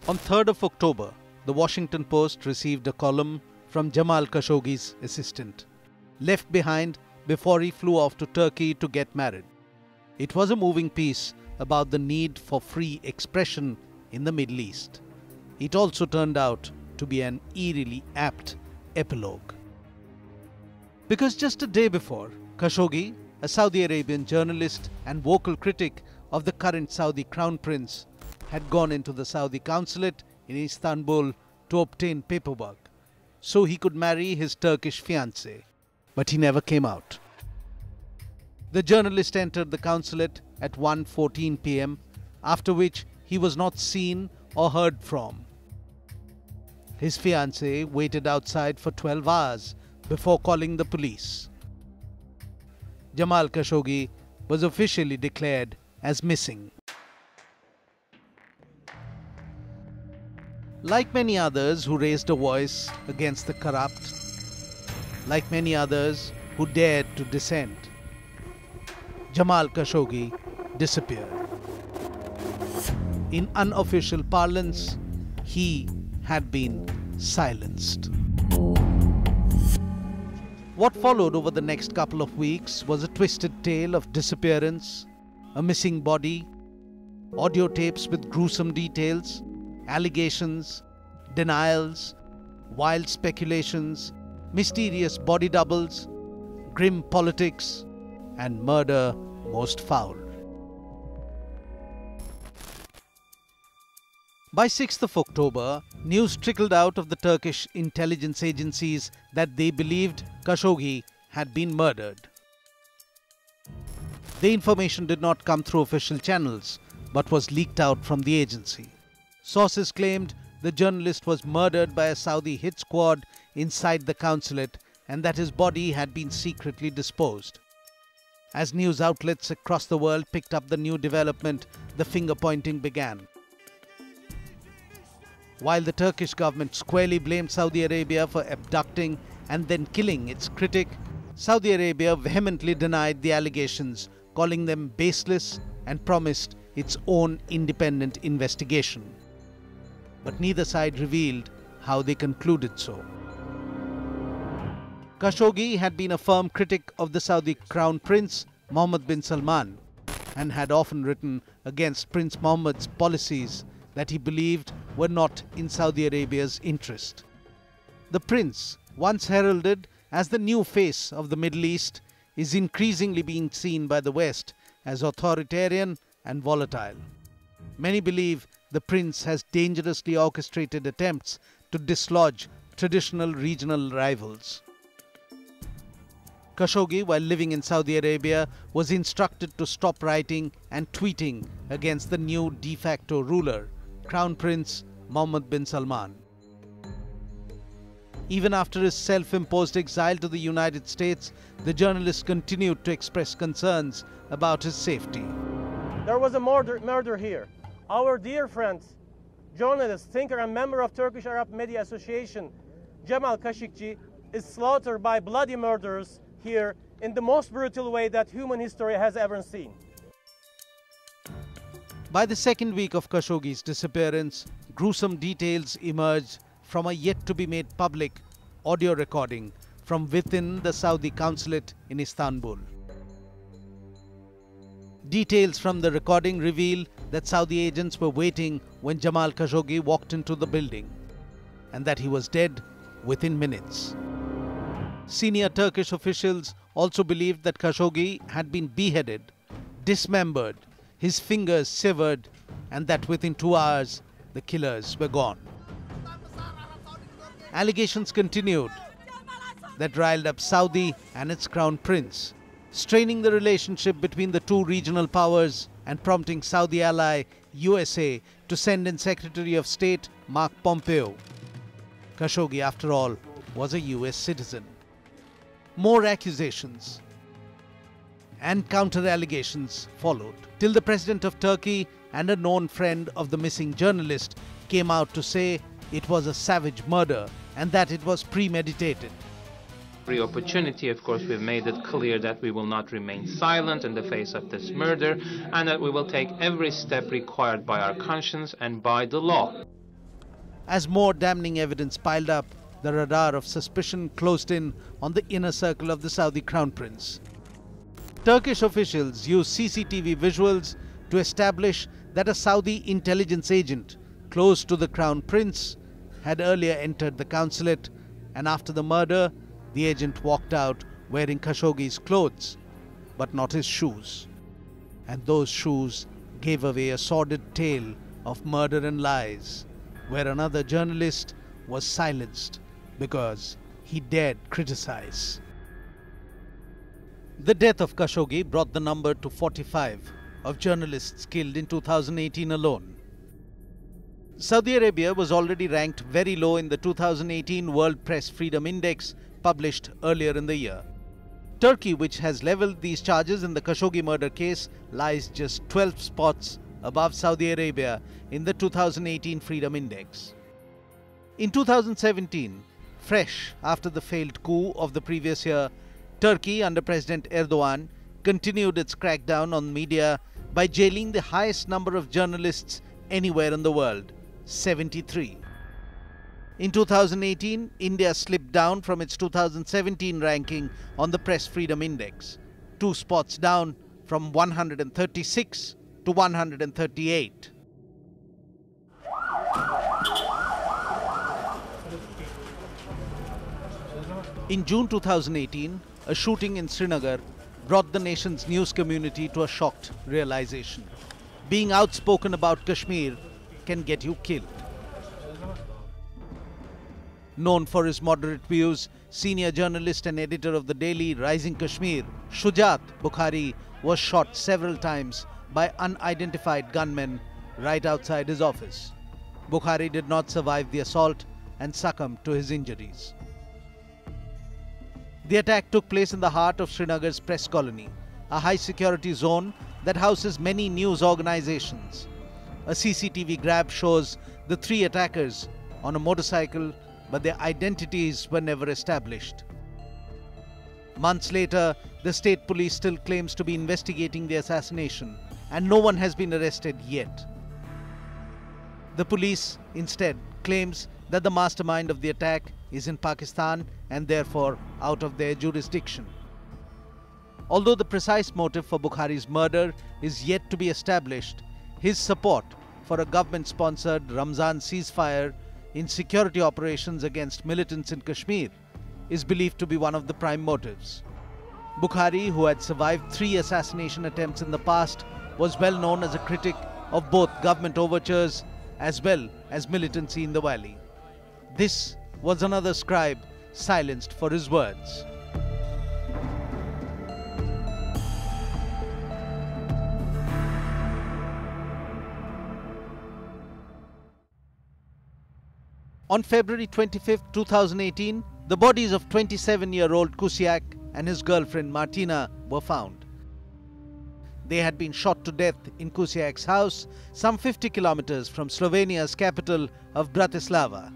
On 3rd of October, the Washington Post received a column from Jamal Khashoggi's assistant, left behind before he flew off to Turkey to get married. It was a moving piece about the need for free expression in the Middle East. It also turned out to be an eerily apt epilogue. Because just a day before, Khashoggi, a Saudi Arabian journalist and vocal critic of the current Saudi Crown Prince, had gone into the Saudi consulate in Istanbul to obtain paperwork so he could marry his Turkish fiancée. But he never came out. The journalist entered the consulate at 1:14 p.m., after which he was not seen or heard from. His fiancée waited outside for 12 hours before calling the police. Jamal Khashoggi was officially declared as missing. Like many others who raised a voice against the corrupt, like many others who dared to dissent, Jamal Khashoggi disappeared. In unofficial parlance, he had been silenced. What followed over the next couple of weeks was a twisted tale of disappearance, a missing body, audio tapes with gruesome details, allegations, denials, wild speculations, mysterious body doubles, grim politics, and murder most foul. By 6th of October, news trickled out of the Turkish intelligence agencies that they believed Khashoggi had been murdered. The information did not come through official channels, but was leaked out from the agency. Sources claimed the journalist was murdered by a Saudi hit squad inside the consulate and that his body had been secretly disposed. As news outlets across the world picked up the new development, the finger-pointing began. While the Turkish government squarely blamed Saudi Arabia for abducting and then killing its critic, Saudi Arabia vehemently denied the allegations, calling them baseless, and promised its own independent investigation. But neither side revealed how they concluded so. Khashoggi had been a firm critic of the Saudi Crown Prince Mohammed bin Salman and had often written against Prince Mohammed's policies that he believed were not in Saudi Arabia's interest. The prince, once heralded as the new face of the Middle East, is increasingly being seen by the West as authoritarian and volatile. Many believe the prince has dangerously orchestrated attempts to dislodge traditional regional rivals. Khashoggi, while living in Saudi Arabia, was instructed to stop writing and tweeting against the new de facto ruler, Crown Prince Mohammed bin Salman. Even after his self-imposed exile to the United States, the journalist continued to express concerns about his safety. There was a murder here. Our dear friend, journalist, thinker and member of Turkish Arab Media Association, Jamal Khashoggi, is slaughtered by bloody murderers here in the most brutal way that human history has ever seen. By the second week of Khashoggi's disappearance, gruesome details emerged from a yet-to-be-made public audio recording from within the Saudi consulate in Istanbul. Details from the recording reveal that Saudi agents were waiting when Jamal Khashoggi walked into the building and that he was dead within minutes. Senior Turkish officials also believed that Khashoggi had been beheaded, dismembered, his fingers severed, and that within 2 hours the killers were gone. Allegations continued that riled up Saudi and its crown prince, straining the relationship between the two regional powers and prompting Saudi ally USA to send in Secretary of State Mark Pompeo. Khashoggi, after all, was a US citizen. More accusations and counter-allegations followed, till the president of Turkey and a known friend of the missing journalist came out to say it was a savage murder and that it was premeditated. Every opportunity, of course, we've made it clear that we will not remain silent in the face of this murder and that we will take every step required by our conscience and by the law. As more damning evidence piled up, the radar of suspicion closed in on the inner circle of the Saudi crown prince. Turkish officials used CCTV visuals to establish that a Saudi intelligence agent close to the crown prince had earlier entered the consulate, and after the murder, the agent walked out wearing Khashoggi's clothes, but not his shoes. And those shoes gave away a sordid tale of murder and lies, where another journalist was silenced because he dared criticize. The death of Khashoggi brought the number to 45 of journalists killed in 2018 alone. Saudi Arabia was already ranked very low in the 2018 World Press Freedom Index published earlier in the year. Turkey, which has leveled these charges in the Khashoggi murder case, lies just 12 spots above Saudi Arabia in the 2018 Freedom Index. In 2017, fresh after the failed coup of the previous year, Turkey under President Erdogan continued its crackdown on media by jailing the highest number of journalists anywhere in the world, 73. In 2018, India slipped down from its 2017 ranking on the Press Freedom Index, 2 spots down from 136 to 138. In June 2018, a shooting in Srinagar brought the nation's news community to a shocked realization. Being outspoken about Kashmir can get you killed. Known for his moderate views, senior journalist and editor of the daily Rising Kashmir, Shujaat Bukhari, was shot several times by unidentified gunmen right outside his office. Bukhari did not survive the assault and succumbed to his injuries. The attack took place in the heart of Srinagar's press colony, a high-security zone that houses many news organizations. A CCTV grab shows the 3 attackers on a motorcycle, but their identities were never established. Months later, the state police still claims to be investigating the assassination, and no one has been arrested yet. The police instead claims that the mastermind of the attack is in Pakistan and therefore out of their jurisdiction. Although the precise motive for Bukhari's murder is yet to be established, his support for a government-sponsored Ramzan ceasefire in security operations against militants in Kashmir is believed to be one of the prime motives. Bukhari, who had survived 3 assassination attempts in the past, was well known as a critic of both government overtures as well as militancy in the valley. This was another scribe silenced for his words. On February 25, 2018, the bodies of 27-year-old Kuciak and his girlfriend Martina were found. They had been shot to death in Kuciak's house, some 50 kilometers from Slovenia's capital of Bratislava.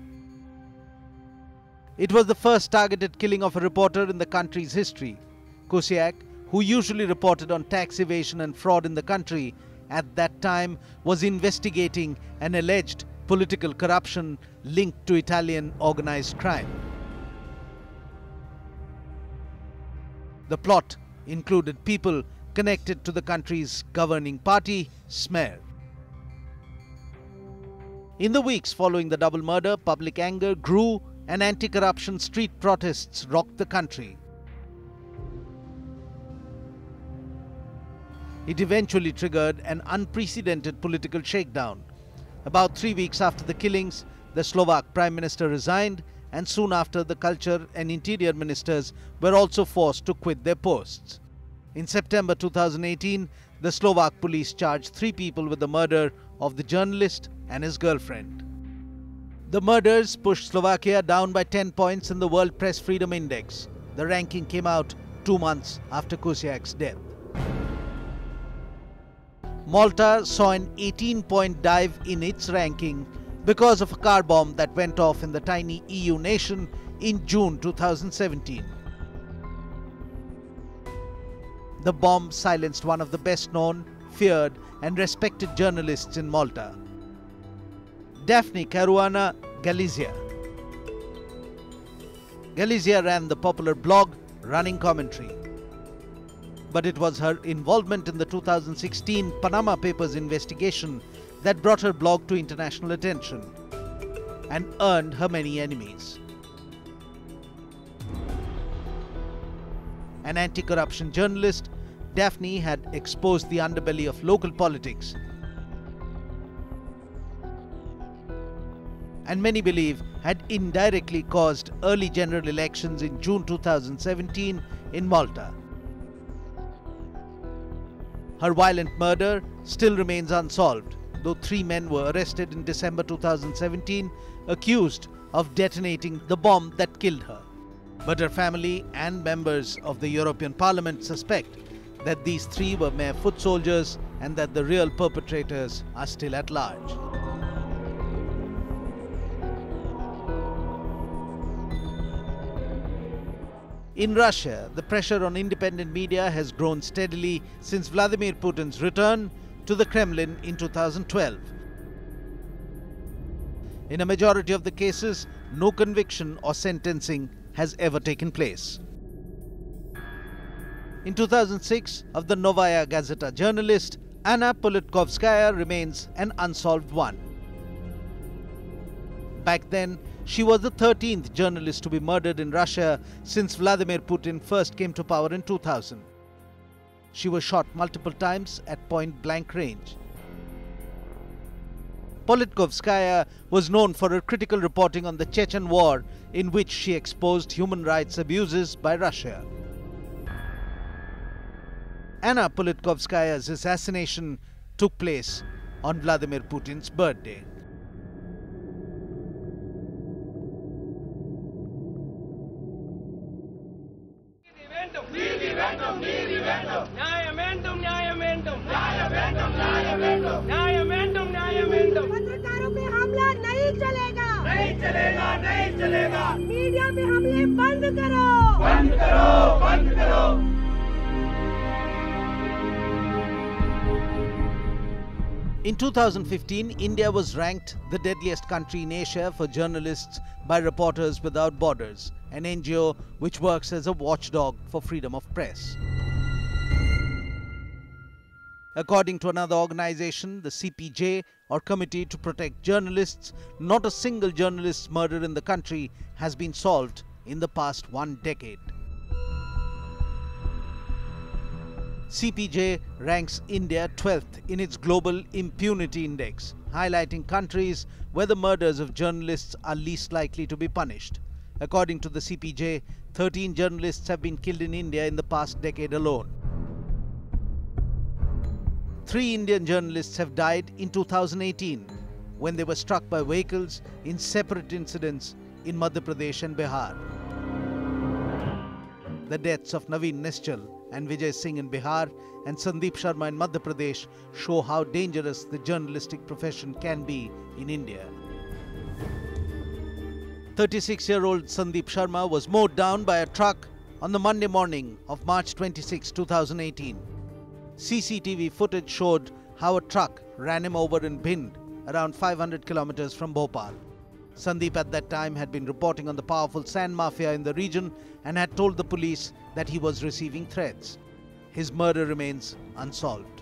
It was the first targeted killing of a reporter in the country's history. Kuciak, who usually reported on tax evasion and fraud in the country, at that time was investigating an alleged political corruption linked to Italian organized crime. The plot included people connected to the country's governing party, Smer. In the weeks following the double murder, public anger grew and anti-corruption street protests rocked the country. It eventually triggered an unprecedented political shakedown. About 3 weeks after the killings, the Slovak Prime Minister resigned, and soon after the Culture and Interior Ministers were also forced to quit their posts. In September 2018, the Slovak police charged 3 people with the murder of the journalist and his girlfriend. The murders pushed Slovakia down by 10 points in the World Press Freedom Index. The ranking came out 2 months after Kuciak's death. Malta saw an 18-point dive in its ranking because of a car bomb that went off in the tiny EU nation in June 2017. The bomb silenced one of the best-known, feared and respected journalists in Malta. Daphne Caruana Galizia. Galizia ran the popular blog Running Commentary. But it was her involvement in the 2016 Panama Papers investigation that brought her blog to international attention and earned her many enemies. An anti-corruption journalist, Daphne had exposed the underbelly of local politics, and many believe had indirectly caused early general elections in June 2017 in Malta. Her violent murder still remains unsolved, though 3 men were arrested in December 2017 accused of detonating the bomb that killed her. But her family and members of the European Parliament suspect that these 3 were mere foot soldiers and that the real perpetrators are still at large. In Russia, the pressure on independent media has grown steadily since Vladimir Putin's return to the Kremlin in 2012. In a majority of the cases, no conviction or sentencing has ever taken place. In 2006, of the Novaya Gazeta journalist, Anna Politkovskaya remains an unsolved one. Back then, she was the 13th journalist to be murdered in Russia since Vladimir Putin first came to power in 2000. She was shot multiple times at point-blank range. Politkovskaya was known for her critical reporting on the Chechen War, in which she exposed human rights abuses by Russia. Anna Politkovskaya's assassination took place on Vladimir Putin's birthday. पत्रकारों पे हमला नहीं चलेगा, नहीं चलेगा, नहीं चलेगा। Media पे हमले बंद करो, बंद करो, बंद करो। In 2015, India was ranked the deadliest country in Asia for journalists by Reporters Without Borders, an NGO which works as a watchdog for freedom of press. According to another organization, the CPJ, or Committee to Protect Journalists, not a single journalist's murder in the country has been solved in the past 1 decade. CPJ ranks India 12th in its Global Impunity Index, highlighting countries where the murders of journalists are least likely to be punished. According to the CPJ, 13 journalists have been killed in India in the past decade alone. 3 Indian journalists have died in 2018 when they were struck by vehicles in separate incidents in Madhya Pradesh and Bihar. The deaths of Naveen Nischal and Vijay Singh in Bihar and Sandeep Sharma in Madhya Pradesh show how dangerous the journalistic profession can be in India. 36-year-old Sandeep Sharma was mowed down by a truck on the Monday morning of March 26, 2018. CCTV footage showed how a truck ran him over in Bhind, around 500 kilometers from Bhopal. Sandeep at that time had been reporting on the powerful sand mafia in the region and had told the police that he was receiving threats. His murder remains unsolved.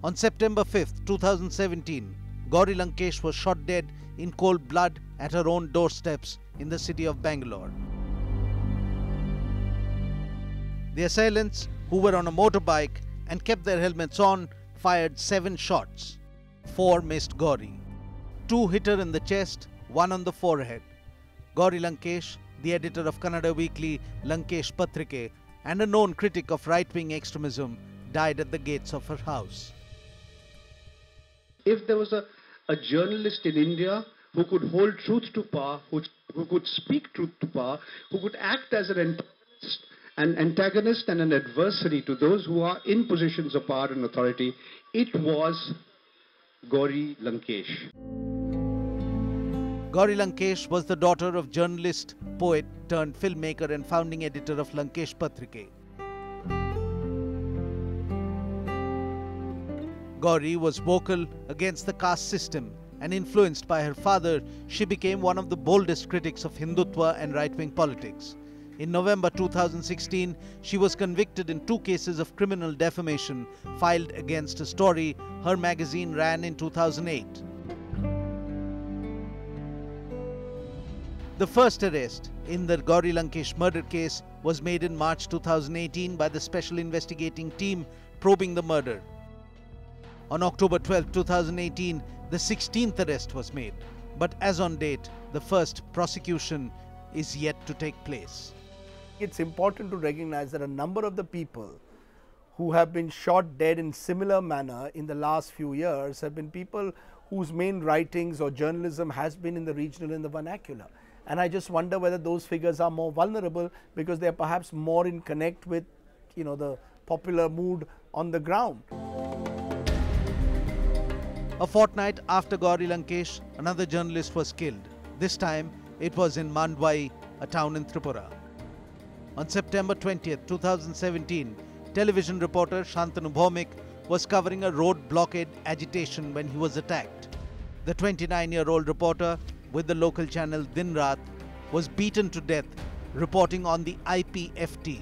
On September 5, 2017, Gauri Lankesh was shot dead in cold blood at her own doorsteps in the city of Bangalore. The assailants, who were on a motorbike and kept their helmets on, fired 7 shots. 4 missed Gauri. 2 hit her in the chest, 1 on the forehead. Gauri Lankesh, the editor of Kannada weekly Lankesh Patrike and a known critic of right-wing extremism, died at the gates of her house. If there was a journalist in India who could hold truth to power, who could speak truth to power, who could act as an antagonist and an adversary to those who are in positions of power and authority, it was Gauri Lankesh. Gauri Lankesh was the daughter of journalist, poet turned filmmaker and founding editor of Lankesh Patrike. Gauri was vocal against the caste system, and influenced by her father, she became one of the boldest critics of Hindutva and right-wing politics. In November 2016, she was convicted in 2 cases of criminal defamation filed against a story her magazine ran in 2008. The first arrest in the Gauri Lankesh murder case was made in March 2018 by the Special Investigating Team probing the murder. On October 12, 2018, the 16th arrest was made, but as on date, the first prosecution is yet to take place. It's important to recognize that a number of the people who have been shot dead in similar manner in the last few years have been people whose main writings or journalism has been in the regional and the vernacular. And I just wonder whether those figures are more vulnerable because they are perhaps more in connect with, the popular mood on the ground. A fortnight after Gauri Lankesh, another journalist was killed. This time, it was in Mandwai, a town in Tripura. On September 20, 2017, television reporter Shantanu Bhaumik was covering a road blockade agitation when he was attacked. The 29-year-old reporter with the local channel Din Raat was beaten to death reporting on the IPFT,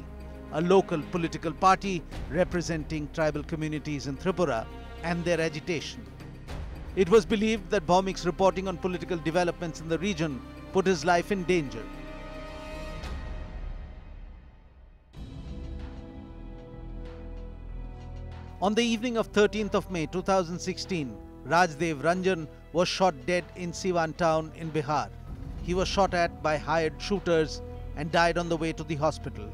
a local political party representing tribal communities in Tripura, and their agitation. It was believed that Bhaumik's reporting on political developments in the region put his life in danger. On the evening of 13th of May 2016, Rajdev Ranjan was shot dead in Siwan town in Bihar. He was shot at by hired shooters and died on the way to the hospital.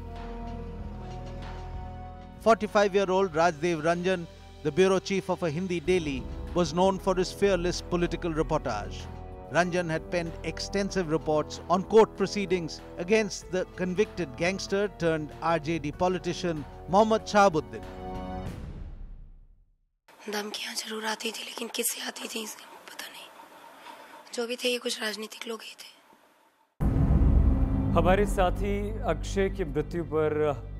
45-year-old Rajdev Ranjan, the bureau chief of a Hindi daily, was known for his fearless political reportage. Ranjan had penned extensive reports on court proceedings against the convicted gangster turned RJD politician Mohammad Shahabuddin. धमकियां जरूर आती थी लेकिन किससे आती थी पता नहीं जो भी थे ये कुछ राजनीतिक लोग ही थे हमारे साथी अक्षय की मृत्यु पर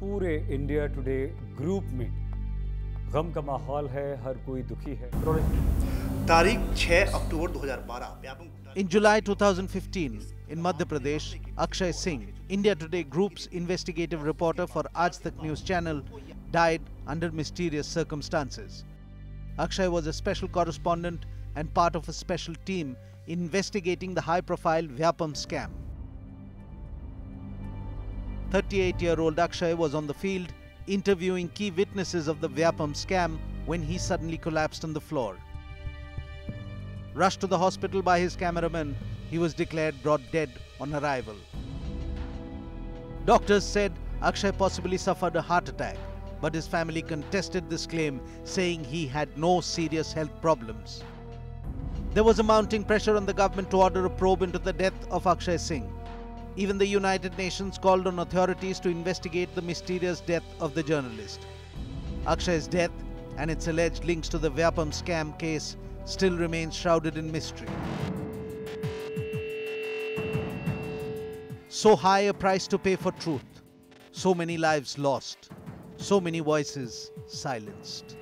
पूरे इंडिया टुडे ग्रुप में गम का माहौल है हर कोई दुखी है तारीख 6 अक्टूबर 2012 In July 2015 in Madhya Pradesh, Akshay Singh, India Today Group's investigative reporter for Aaj Tak News channel, died under mysterious circumstances. Akshay was a special correspondent and part of a special team investigating the high-profile Vyapam scam. 38-year-old Akshay was on the field interviewing key witnesses of the Vyapam scam when he suddenly collapsed on the floor. Rushed to the hospital by his cameraman, he was declared brought dead on arrival. Doctors said Akshay possibly suffered a heart attack, but his family contested this claim, saying he had no serious health problems. There was a mounting pressure on the government to order a probe into the death of Akshay Singh. Even the United Nations called on authorities to investigate the mysterious death of the journalist. Akshay's death and its alleged links to the Vyapam scam case still remains shrouded in mystery. So high a price to pay for truth, so many lives lost, so many voices silenced.